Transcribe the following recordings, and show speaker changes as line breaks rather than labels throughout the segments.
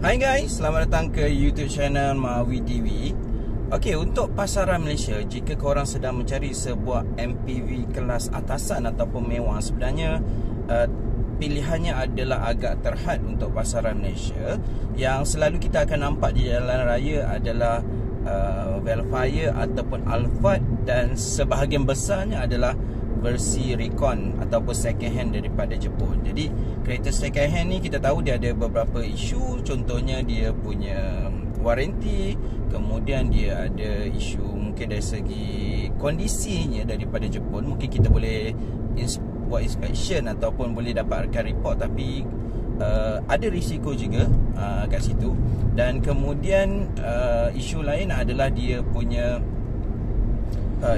Hai guys, selamat datang ke YouTube channel Mawi TV. Okey, untuk pasaran Malaysia, jika korang sedang mencari sebuah MPV kelas atasan ataupun mewah, sebenarnya pilihannya adalah agak terhad untuk pasaran Malaysia. Yang selalu kita akan nampak di jalan raya adalah Velfire ataupun Alphard, dan sebahagian besarnya adalah versi recon ataupun second hand daripada Jepun. Jadi kereta second hand ni kita tahu dia ada beberapa isu. Contohnya dia punya waranti, kemudian dia ada isu mungkin dari segi kondisinya daripada Jepun. Mungkin kita boleh buat inspection ataupun boleh dapatkan report, tapi ada risiko juga kat situ. Dan kemudian isu lain adalah dia punya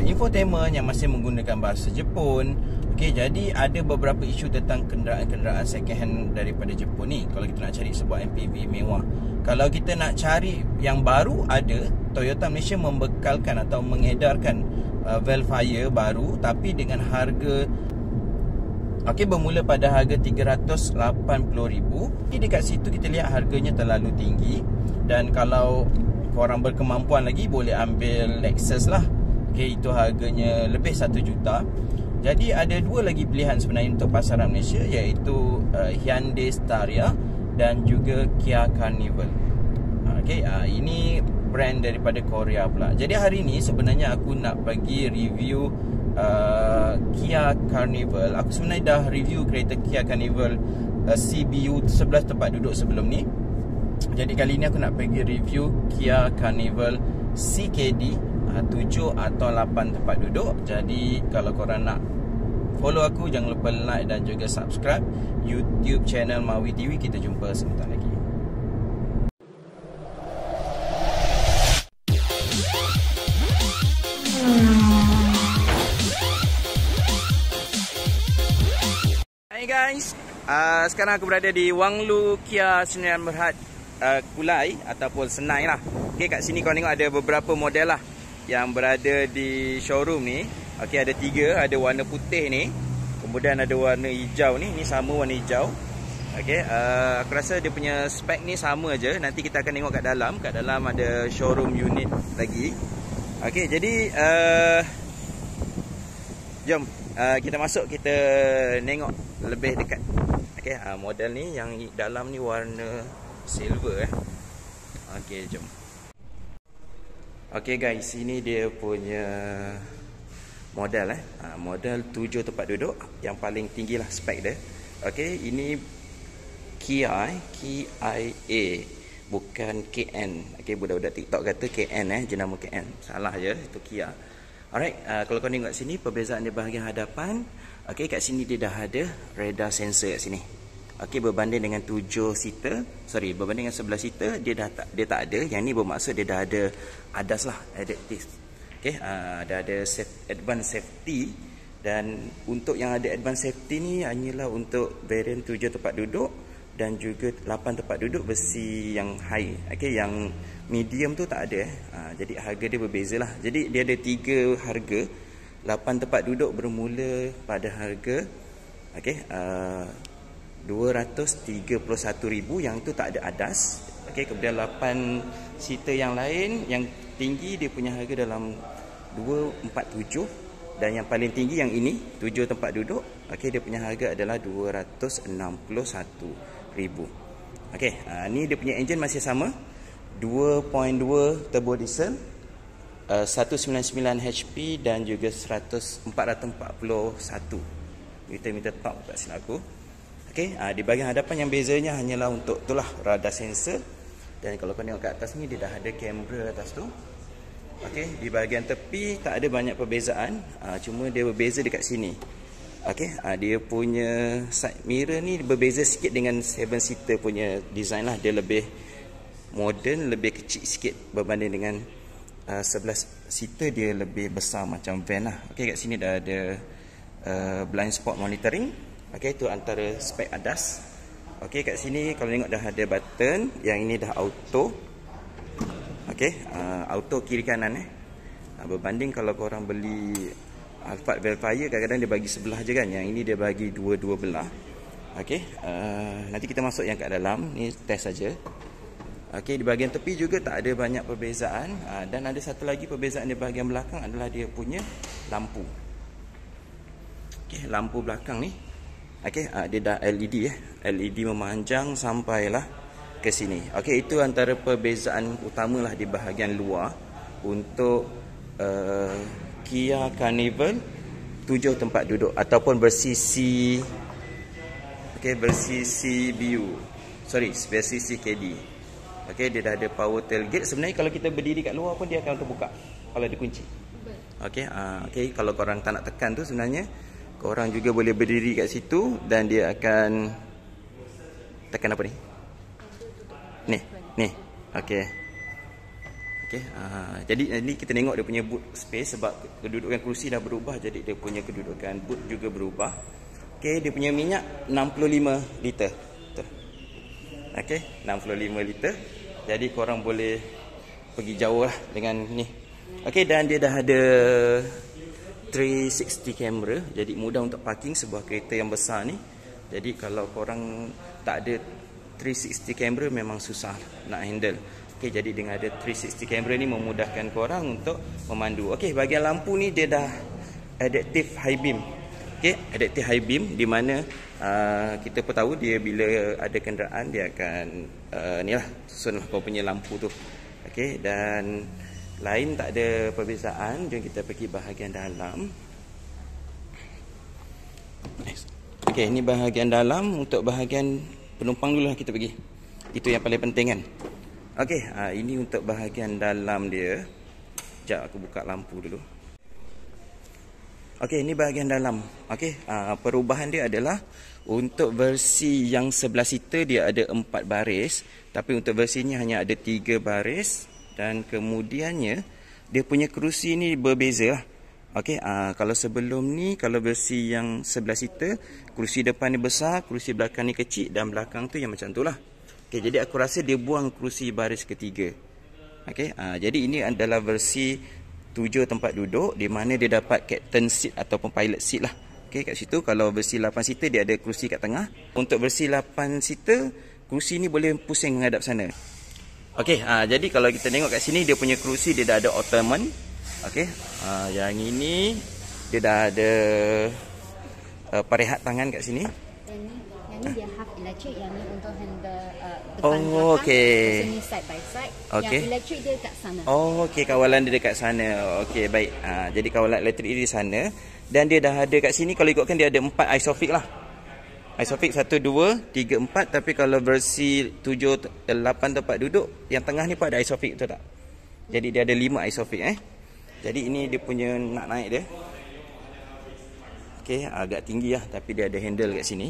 infotainment yang masih menggunakan bahasa Jepun. Okey, jadi ada beberapa isu tentang kenderaan-kenderaan second hand daripada Jepun ni kalau kita nak cari sebuah MPV mewah. Kalau kita nak cari yang baru, ada Toyota Malaysia membekalkan atau mengedarkan Velfire baru, tapi dengan harga bermula pada harga 380,000. Jadi dekat situ kita lihat harganya terlalu tinggi. Dan kalau korang berkemampuan lagi, boleh ambil Lexus lah. Itu harganya lebih 1 juta. Jadi ada dua lagi pilihan sebenarnya untuk pasaran Malaysia, iaitu Hyundai Staria dan juga Kia Carnival. Ini brand daripada Korea pula. Jadi hari ni sebenarnya aku nak bagi review Kia Carnival. Aku sebenarnya dah review kereta Kia Carnival CBU 11 tempat duduk sebelum ni. Jadi kali ni aku nak bagi review Kia Carnival CKD 7 atau 8 tempat duduk. Jadi kalau korang nak follow aku, jangan lupa like dan juga subscribe YouTube channel Mawi TV. Kita jumpa sebentar lagi. Hai guys, sekarang aku berada di Wanglu Kia Sdn Bhd Kulai ataupun Senai lah. Kat sini kau tengok ada beberapa model lah yang berada di showroom ni. Ada 3, ada warna putih ni, kemudian ada warna hijau ni. Ni sama warna hijau. Aku rasa dia punya spek ni sama aja. Nanti kita akan tengok kat dalam. Kat dalam ada showroom unit lagi. Jadi jom kita masuk, kita tengok lebih dekat. Model ni yang dalam ni warna silver. Jom. Guys, ini dia punya model model 7 tempat duduk yang paling tinggi lah spek dia. Ini Kia bukan KN. Budak-budak TikTok kata KN jenama KN. Salah je, itu Kia. Alright, kalau kau tengok sini perbezaan di bahagian hadapan. Kat sini dia dah ada radar sensor kat sini. Berbanding dengan berbanding dengan 11 seater dia tak ada. Yang ni bermaksud dia dah ada ADAS lah, adaptive. Dah ada advanced safety. Dan untuk yang ada advanced safety ni hanyalah untuk variant 7 tempat duduk dan juga 8 tempat duduk besi yang high. Yang medium tu tak ada. Jadi harga dia berbeza lah. Jadi dia ada 3 harga. 8 tempat duduk bermula pada harga 231,000, yang tu tak ada ADAS. Kemudian 8 seater yang lain yang tinggi dia punya harga dalam 247, dan yang paling tinggi yang ini 7 tempat duduk, dia punya harga adalah 261,000. Ni dia punya enjin masih sama, 2.2 turbo diesel, 199 HP dan juga 441 Nm torque tak silap aku. Di bahagian hadapan yang bezanya hanyalah untuk itulah radar sensor. Dan kalau kau tengok kat atas ni, dia dah ada kamera atas tu. Di bahagian tepi tak ada banyak perbezaan, cuma dia berbeza dekat sini. Dia punya side mirror ni berbeza sikit dengan 7 seater punya design lah. Dia lebih modern, lebih kecil sikit berbanding dengan 11 seater, dia lebih besar macam van lah. Kat sini dah ada blind spot monitoring. Itu antara spek ADAS. Kat sini kalau tengok dah ada button. Yang ini dah auto. Auto kiri kanan. Berbanding kalau korang beli Alphard Velfire, kadang-kadang dia bagi sebelah je kan. Yang ini dia bagi dua-dua belah. Nanti kita masuk yang kat dalam. Ni test saja. Okey, di bahagian tepi juga tak ada banyak perbezaan. Dan ada satu lagi perbezaan di bahagian belakang adalah dia punya lampu. Okey, lampu belakang ni. Okey, dia dah LED LED memanjang sampailah ke sini. Okey, itu antara perbezaan utamalah di bahagian luar untuk Kia Carnival 7 tempat duduk ataupun bersisi bersisi BU. Bersisi KD. Okey, dia dah ada power tailgate. Sebenarnya kalau kita berdiri kat luar pun dia akan terbuka kalau dikunci. Okey, kalau korang tak nak tekan tu sebenarnya korang juga boleh berdiri kat situ dan dia akan tekan apa ni? Ni. Okey. Jadi ni kita tengok dia punya boot space sebab kedudukan kerusi dah berubah, jadi dia punya kedudukan boot juga berubah. Okey, dia punya minyak 65 liter. Okey, 65 liter. Jadi korang boleh pergi jauh lah dengan ni. Okey, dan dia dah ada 360 kamera. Jadi mudah untuk parking sebuah kereta yang besar ni. Jadi kalau korang tak ada 360 kamera memang susah nak handle. Okey, jadi dengan ada 360 kamera ni memudahkan korang untuk memandu. Okey, bahagian lampu ni dia dah adaptive high beam. Okey, adaptive high beam di mana kita pun tahu dia bila ada kenderaan dia akan ni lah susunlah kau punya lampu tu. Okey, dan lain tak ada perbezaan. Jom kita pergi bahagian dalam. Okey, ni bahagian dalam. Untuk bahagian penumpang dulu lah kita pergi. Itu yang paling penting kan. Okey, ini untuk bahagian dalam dia. Sekejap aku buka lampu dulu. Okey, ini bahagian dalam. Okey, perubahan dia adalah untuk versi yang sebelah seater dia ada 4 baris, tapi untuk versi ni hanya ada 3 baris dan kemudiannya dia punya kerusi ni berbeza lah. Okey, kalau sebelum ni kalau versi yang sebelah seater, kerusi depan ni besar, kerusi belakang ni kecil dan belakang tu yang macam tu lah. Okey, jadi aku rasa dia buang kerusi baris ketiga. Okey, jadi ini adalah versi 7 tempat duduk di mana dia dapat captain seat ataupun pilot seat lah. Okey, kat situ kalau versi 8 seater dia ada kerusi kat tengah. Untuk versi 8 seater, kerusi ni boleh pusing menghadap sana. Okey, jadi kalau kita tengok kat sini dia punya kerusi dia dah ada ottoman. Okey, yang ini dia dah ada perehat tangan kat sini.
Yang ni dia half electric, yang ni untuk handle depan belakang.
Okey.
Sini side by side.
Okay.
Yang electric dia dekat sana.
Okey, kawalan dia dekat sana. Okey, baik. Jadi kawalan elektrik dia di sana dan dia dah ada kat sini. Kalau ikutkan dia ada 4 isofix lah. Isofix 1, 2, 3, 4. Tapi kalau versi 7, 8 tempat duduk, yang tengah ni pun ada isofix, betul tak? Jadi dia ada 5 isofix Jadi ini dia punya nak naik dia. Okey, agak tinggi lah tapi dia ada handle kat sini.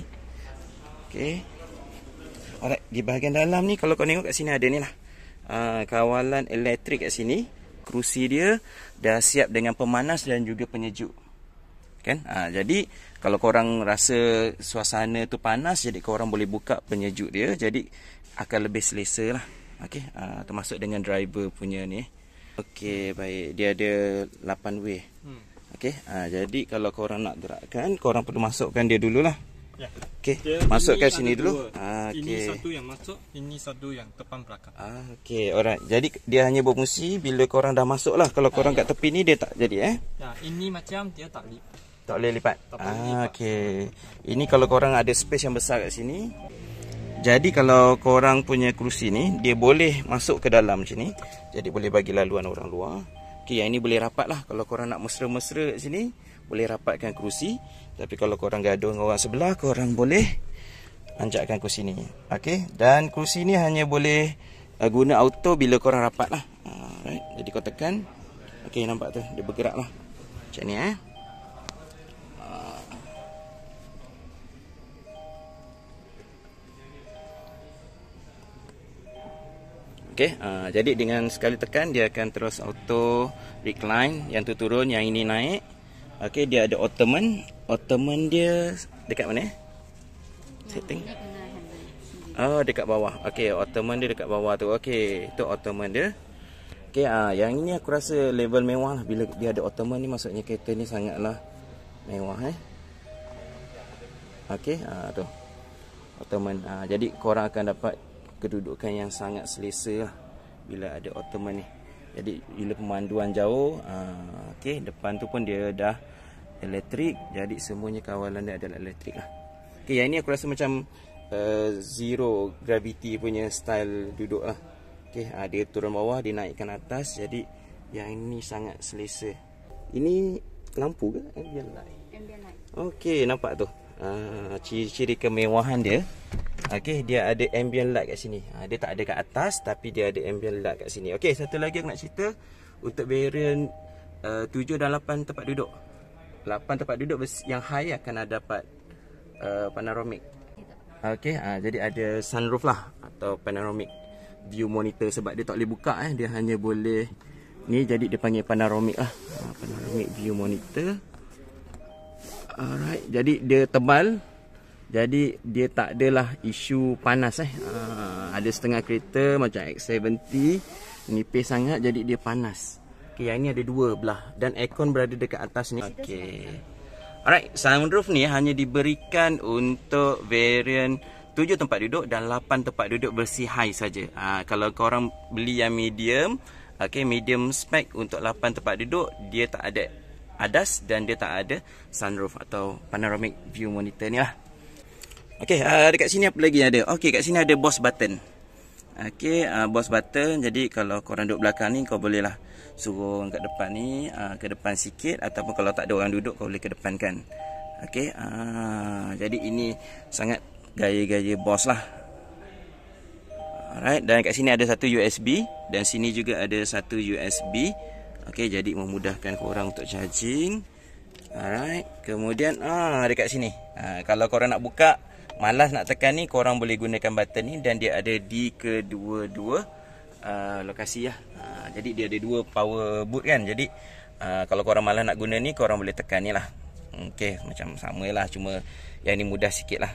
Okey. Alright, di bahagian dalam ni kalau kau tengok kat sini ada ni lah. Kawalan elektrik kat sini. Kerusi dia dah siap dengan pemanas dan juga penyejuk. Kan? Jadi kalau korang rasa suasana tu panas, jadi korang boleh buka penyejuk dia, jadi akan lebih selesa lah. Okey, termasuk dengan driver punya ni. Okey, baik. Dia ada 8 way. Okey, jadi kalau korang nak gerakkan, korang perlu masukkan dia dululah.
Ya.
Okey, masukkan sini dulu.
Ini satu yang masuk, ini satu yang depan belakang.
Okey, alright. Jadi dia hanya berfungsi bila korang dah masuk lah. Kalau korang kat tepi ni dia tak jadi
Ya, ini macam dia tak lipat.
Tak boleh lipat. Okey. Ini kalau korang ada space yang besar kat sini. Jadi kalau korang punya kerusi ni, dia boleh masuk ke dalam macam ni. Jadi boleh bagi laluan orang luar. Okey, yang ini boleh rapat lah. Kalau korang nak mesra-mesra kat sini, boleh rapatkan kerusi. Tapi kalau korang gaduh dengan orang sebelah, korang boleh anjakkan kerusi ni. Okey, dan kerusi ni hanya boleh guna auto bila korang rapat lah. Alright, jadi kau tekan. Okey, nampak tu, dia bergerak lah. Macam ni Okey, jadi dengan sekali tekan dia akan terus auto recline. Yang tu turun, yang ini naik. Okey, dia ada ottoman. Ottoman dia dekat mana? Setting. Oh, dekat bawah. Okey, ottoman dia dekat bawah tu. Okey, itu ottoman dia. Okey, yang ini aku rasa level mewah lah. Bila dia ada ottoman ni maksudnya kereta ni sangatlah mewah Okey, tu. Ottoman. Jadi korang akan dapat kedudukan yang sangat selesa lah bila ada ottoman ni. Jadi bila pemanduan jauh, okey, depan tu pun dia dah elektrik, jadi semuanya kawalan dia adalah elektrik lah. Okey, yang ni aku rasa macam zero gravity punya style duduk lah. Okey, dia turun bawah, dia naikkan atas, jadi yang ini sangat selesa. Ini lampu ke? Ambient light.
Ambient light.
Okey, nampak tu. Ciri-ciri kemewahan dia. Okey, dia ada ambient light kat sini. Dia tak ada kat atas, tapi dia ada ambient light kat sini. Okey, satu lagi aku nak cerita untuk variant 7 dan 8 tempat duduk. 8 tempat duduk yang high akan dapat panoramic. Okey, jadi ada sunroof lah atau panoramic view monitor, sebab dia tak boleh buka dia hanya boleh ni, jadi dia panggil panoramic lah. Panoramic view monitor. Alright, jadi dia tebal. Jadi dia tak adalah isu panas ada setengah kereta macam X70 nipis sangat, jadi dia panas. Okey, yang ni ada dua belah dan aircon berada dekat atas ni. Okey. Alright, sunroof ni hanya diberikan untuk variant 7 tempat duduk dan 8 tempat duduk bersih high saja. Kalau korang beli yang medium, okey, medium spec untuk 8 tempat duduk, dia tak ada ADAS dan dia tak ada sunroof atau panoramic view monitor ni lah. Okey, dekat sini apa lagi ada? Okey, kat sini ada Bose button. Okey, Bose button. Jadi kalau korang duduk belakang ni, kau boleh lah suruh orang kat depan ni ke depan sikit, ataupun kalau tak ada orang duduk, kau boleh ke depan kan. Okey, jadi ini sangat gaya-gaya Bose lah. Alright, dan kat sini ada satu USB dan sini juga ada satu USB. Okey, jadi memudahkan korang untuk charging. Alright, kemudian dekat sini, kalau korang nak buka, malas nak tekan ni, korang boleh gunakan button ni dan dia ada di kedua-dua lokasi lah. Jadi dia ada dua power boot kan. Jadi kalau korang malas nak guna ni, korang boleh tekan ni lah. Okey, macam sama lah, cuma yang ni mudah sikit lah.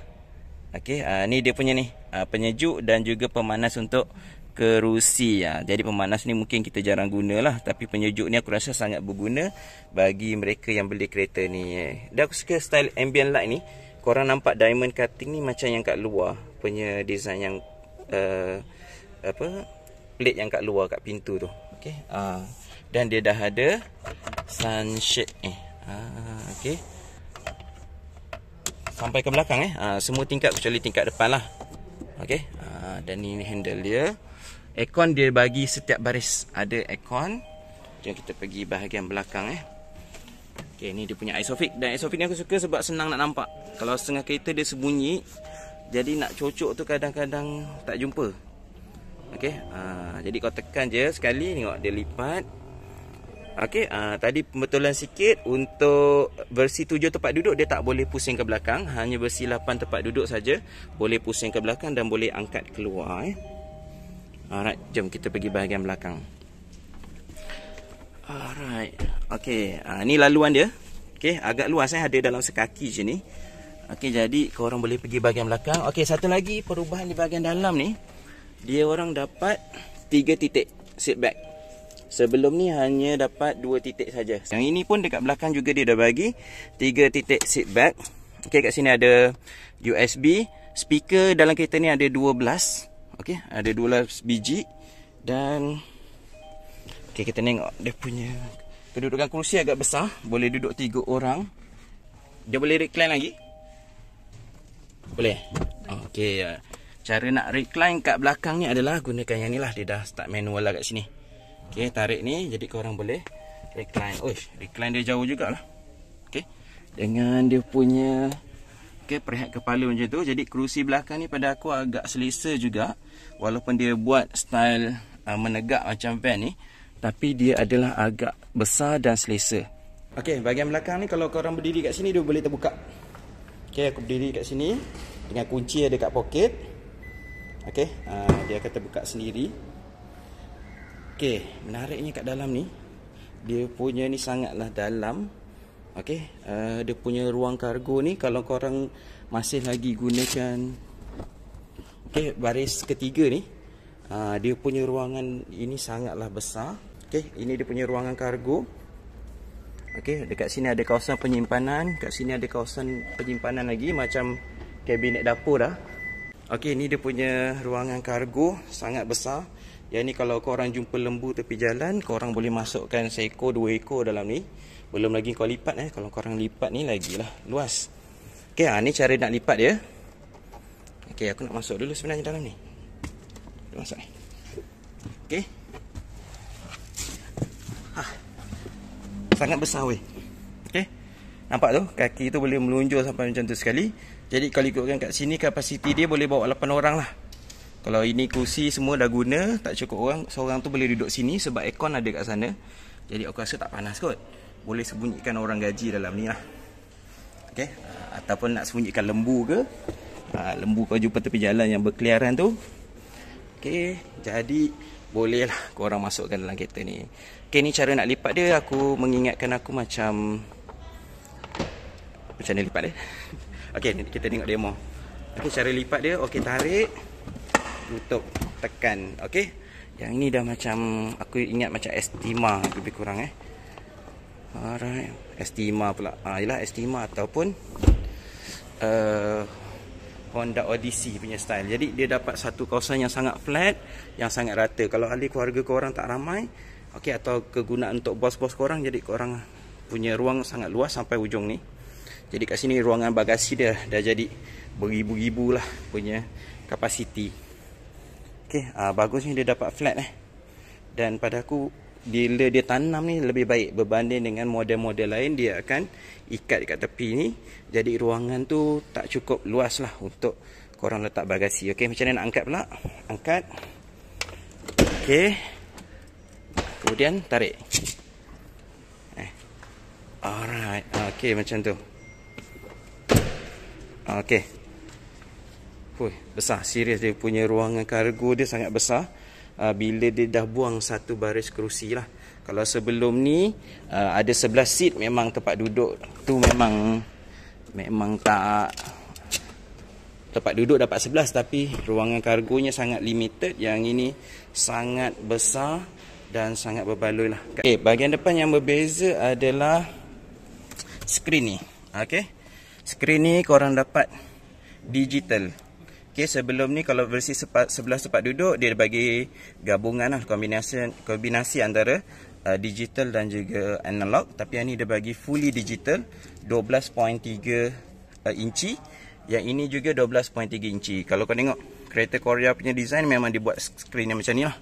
Okey, ni dia punya ni, penyejuk dan juga pemanas untuk kerusi. Jadi pemanas ni mungkin kita jarang guna lah, tapi penyejuk ni aku rasa sangat berguna bagi mereka yang beli kereta ni. Dan aku suka style ambient light ni. Korang nampak diamond cutting ni macam yang kat luar punya design yang plate yang kat luar kat pintu tu. Okey, dan dia dah ada sunshade ni. Okey, sampai ke belakang semua tingkat kecuali tingkat depan lah. Okey, dan ni handle dia. Aircon dia bagi setiap baris ada aircon. Jom kita pergi bahagian belakang Okey, ni dia punya isofix. Dan isofix ni aku suka sebab senang nak nampak. Kalau setengah kereta dia sembunyi, jadi nak cocok tu kadang-kadang tak jumpa. Okey, jadi kau tekan je sekali, tengok dia lipat. Okey, tadi pembetulan sikit, untuk versi 7 tempat duduk dia tak boleh pusing ke belakang, hanya versi 8 tempat duduk saja boleh pusing ke belakang dan boleh angkat keluar. Alright, jom kita pergi bahagian belakang. Alright, okey, ni laluan dia. Okey, agak luas ada dalam sekaki je ni. Okey, jadi korang boleh pergi bahagian belakang. Okey, satu lagi perubahan di bahagian dalam ni, dia orang dapat 3 titik seat back. Sebelum ni hanya dapat 2 titik saja. Yang ini pun dekat belakang juga dia dah bagi 3 titik seat back. Okey, kat sini ada USB. Speaker dalam kereta ni ada 12. Okey, ada 12 biji. Dan okey, kita tengok dia punya kedudukan kerusi agak besar, boleh duduk 3 orang. Dia boleh recline lagi? Boleh. Okey, cara nak recline kat belakang ni adalah gunakan yang ni lah. Dia dah start manual lah kat sini. Okey, tarik ni, jadi korang boleh recline. Recline dia jauh jugalah. Okey, dengan dia punya perehat kepala macam tu. Jadi kerusi belakang ni pada aku agak selesa juga. Walaupun dia buat style menegak macam van ni, tapi dia adalah agak besar dan selesa. Okey, bahagian belakang ni kalau korang berdiri kat sini, dia boleh terbuka. Okey, aku berdiri kat sini dengan kunci ada kat poket. Okey, dia akan terbuka sendiri. Okey, menariknya kat dalam ni, dia punya ni sangatlah dalam. Okey, dia punya ruang kargo ni, kalau korang masih lagi gunakan baris ketiga ni, dia punya ruangan ini sangatlah besar. Okey, ini dia punya ruangan kargo. Okey, dekat sini ada kawasan penyimpanan, kat sini ada kawasan penyimpanan lagi macam kabinet dapur dah. Okey, ni dia punya ruangan kargo, sangat besar. Yang ni kalau korang jumpa lembu tepi jalan, korang boleh masukkan seekor, 2 ekor dalam ni. Belum lagi kau lipat kalau korang lipat ni lagilah luas. Okey, ni cara nak lipat dia. Okey, aku nak masuk dulu sebenarnya dalam ni. Masuk ni. Okey. Sangat besar weh. Okey. Nampak tu? Kaki tu boleh melunjur sampai macam tu sekali. Jadi kalau ikutkan kat sini, kapasiti dia boleh bawa 8 orang lah. Kalau ini kursi semua dah guna, tak cukup orang, seorang tu boleh duduk sini sebab aircon ada kat sana. Jadi aku rasa tak panas kot. Boleh sembunyikan orang gaji dalam ni lah. Okey. Ataupun nak sembunyikan lembu ke. Lembu kau jumpa tepi jalan yang berkeliaran tu. Okey. Jadi boleh lah korang masukkan dalam kereta ni. Okey, ni cara nak lipat dia. Aku mengingatkan aku macam mana lipat dia. Okey, kita tengok demo. Okey, cara lipat dia. Okey, tarik, tutup, tekan. Okey. Yang ni dah macam, aku ingat macam Estima lebih kurang Alright. Estima pula. Yalah Estima ataupun Honda Odyssey punya style. Jadi dia dapat satu kawasan yang sangat flat, yang sangat rata. Kalau ahli keluarga korang tak ramai, okey, atau kegunaan untuk bos-bos korang, jadi korang punya ruang sangat luas sampai ujung ni. Jadi kat sini ruangan bagasi dia dah jadi beribu-ribu lah punya kapasiti. Okey, bagusnya dia dapat flat Dan pada aku, bila dia tanam ni lebih baik berbanding dengan model-model lain. Dia akan ikat dekat tepi ni, jadi ruangan tu tak cukup luas lah untuk korang letak bagasi. Okey, macam mana nak angkat pula? Angkat. Okey, kemudian tarik. Alright. Okey, macam tu. Okey. Besar, serius dia punya ruangan kargo dia sangat besar. Bila dia dah buang satu baris kerusi lah. Kalau sebelum ni ada 11 seat, memang tempat duduk tu memang tak, tempat duduk dapat 11, tapi ruangan kargonya sangat limited. Yang ini sangat besar dan sangat berbaloi lah. Okay, bahagian depan yang berbeza adalah skrin ni. Okay, skrin ni korang dapat digital. Okay, sebelum ni kalau versi 11 tempat duduk, dia bagi gabungan lah, kombinasi antara digital dan juga analog. Tapi yang ni dia bagi fully digital, 12.3 inci. Yang ini juga 12.3 inci. Kalau kau tengok kereta Korea punya design, memang dibuat skrin yang macam ni lah,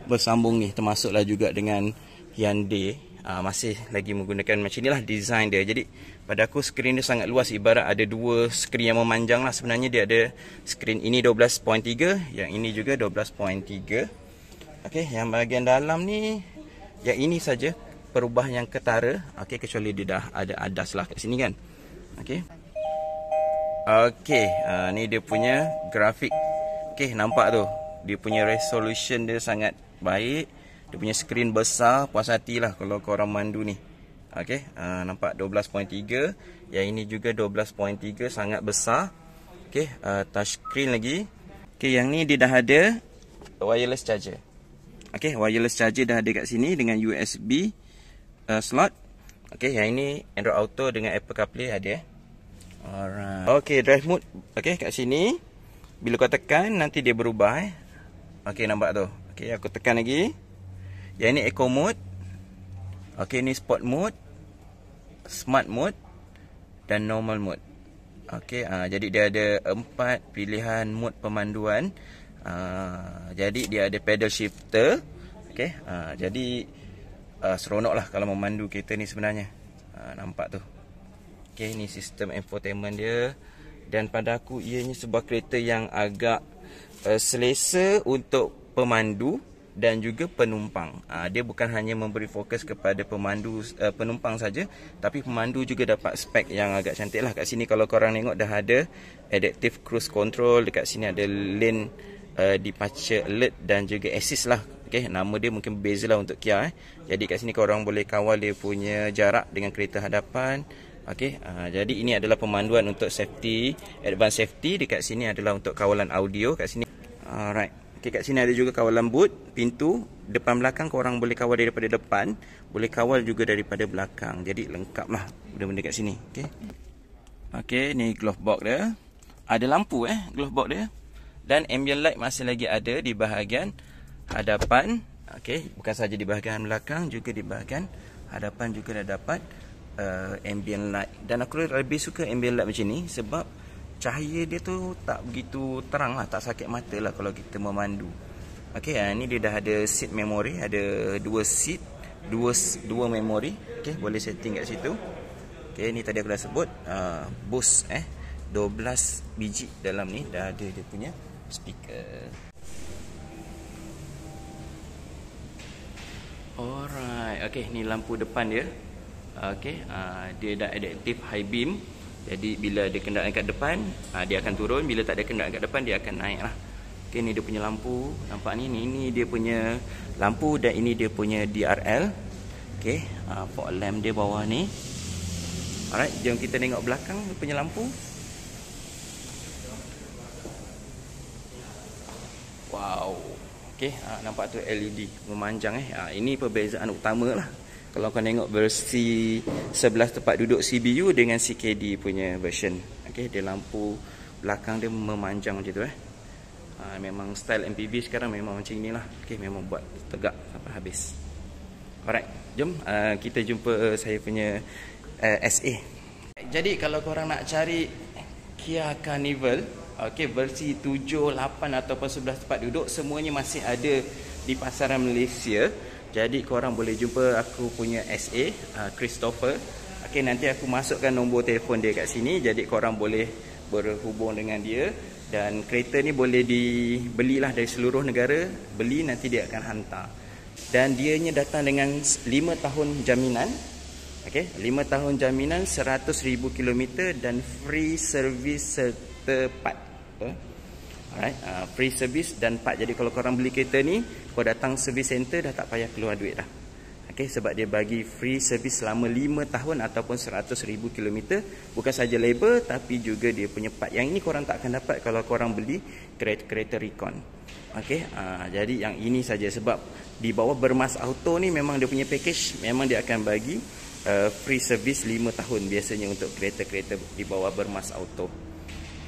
bersambung ni. Termasuklah juga dengan Hyundai, masih lagi menggunakan macam ni lah design dia. Jadi pada aku skrin dia sangat luas, ibarat ada dua skrin yang memanjang lah. Sebenarnya dia ada skrin ini 12.3, yang ini juga 12.3. Okey, yang bahagian dalam ni, yang ini saja perubah yang ketara. Okey, kecuali dia dah ada adas lah kat sini kan. Okey. Okey, ni dia punya grafik. Okey, nampak tu. Dia punya resolution dia sangat baik. Dia punya skrin besar, puas hatilah kalau korang mandu ni. Okey, nampak 12.3. Yang ini juga 12.3, sangat besar. Okey, touchscreen lagi. Okey, yang ni dia dah ada wireless charger. Okey, wireless charger dah ada kat sini dengan USB slot. Okey, yang ini Android Auto dengan Apple CarPlay ada. Alright. Okey, drive mode. Okey, kat sini bila kau tekan nanti dia berubah Okey, nampak tu. Okey, aku tekan lagi. Yang ini Eco mode. Okey, ni Sport mode, Smart mode dan Normal mode. Okey, jadi dia ada 4 pilihan mode pemanduan. Jadi dia ada pedal shifter. Okey, jadi seronok lah kalau memandu kereta ni sebenarnya. Nampak tu. Okey, ni sistem infotainment dia. Dan pada aku ianya sebuah kereta yang agak selesa untuk pemandu dan juga penumpang. Dia bukan hanya memberi fokus kepada penumpang saja, tapi pemandu juga dapat spek yang agak cantik lah. Kat sini kalau korang tengok dah ada adaptive cruise control. Dekat sini ada lane departure alert dan juga assist lah. Okay, nama dia mungkin berbeza lah untuk Kia. Jadi kat sini korang boleh kawal dia punya jarak dengan kereta hadapan. Okay, jadi ini adalah pemanduan untuk safety, advanced safety. Dekat sini adalah untuk kawalan audio kat sini. Alright. Okay, kat sini ada juga kawalan boot, pintu, depan belakang korang boleh kawal daripada depan, boleh kawal juga daripada belakang. Jadi lengkap lah benda-benda kat sini. Okay, okay, ni glove box dia. Ada lampu glove box dia. Dan ambient light masih lagi ada di bahagian hadapan. Okey, bukan saja di bahagian belakang, juga di bahagian hadapan juga dah dapat ambient light. Dan aku lebih suka ambient light macam ni sebab cahaya dia tu tak begitu terang lah, tak sakit mata lah kalau kita memandu. Okey, ni dia dah ada seat memory, ada 2 seat, dua memori. Okey, boleh setting kat situ. Okey, ni tadi aku dah sebut Bose 12 biji dalam ni dah ada dia punya speaker. Alright, okey, ni lampu depan dia. Okey, dia dah adaptive high beam. Jadi bila ada kenderaan kat depan, dia akan turun. Bila tak ada kenderaan kat depan, dia akan naik lah. Okey, ni dia punya lampu. Nampak ni, ni dia punya lampu dan ini dia punya DRL. Okey, fog lamp dia bawah ni. Alright, jom kita tengok belakang dia punya lampu. Wow. Okey, nampak tu LED memanjang ini perbezaan utama lah. Kalau kau tengok versi 11 tempat duduk CBU dengan CKD punya version. Okey, dia lampu belakang dia memanjang macam tu memang style MPV sekarang memang macam inilah. Okey, memang buat tegak sampai habis. Alright, jom kita jumpa saya punya SA. Jadi kalau korang nak cari Kia Carnival, okey, versi 7, 8 ataupun 11 tempat duduk, semuanya masih ada di pasaran Malaysia. Jadi korang boleh jumpa aku punya SA, Christopher. Okey, nanti aku masukkan nombor telefon dia kat sini. Jadi korang boleh berhubung dengan dia. Dan kereta ni boleh dibelilah dari seluruh negara. Beli, nanti dia akan hantar. Dan dianya datang dengan 5 tahun jaminan. Okey, 5 tahun jaminan, 100,000 km dan free service serta part. Alright, free service dan part. Jadi kalau korang beli kereta ni, kau datang service center dah tak payah keluar duit dah. Okey, sebab dia bagi free service selama 5 tahun ataupun 100,000 km. Bukan saja labor tapi juga dia punya part. Yang ini korang tak akan dapat kalau korang beli kereta Recon. Okey, jadi yang ini saja sebab di bawah Bermas Auto ni memang dia punya package, memang dia akan bagi free service 5 tahun biasanya untuk kereta-kereta di bawah Bermas Auto.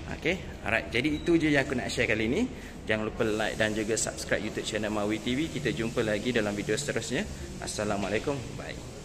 Okay, alright. Jadi itu je yang aku nak share kali ni. Jangan lupa like dan juga subscribe YouTube channel Mawi TV. Kita jumpa lagi dalam video seterusnya. Assalamualaikum. Bye.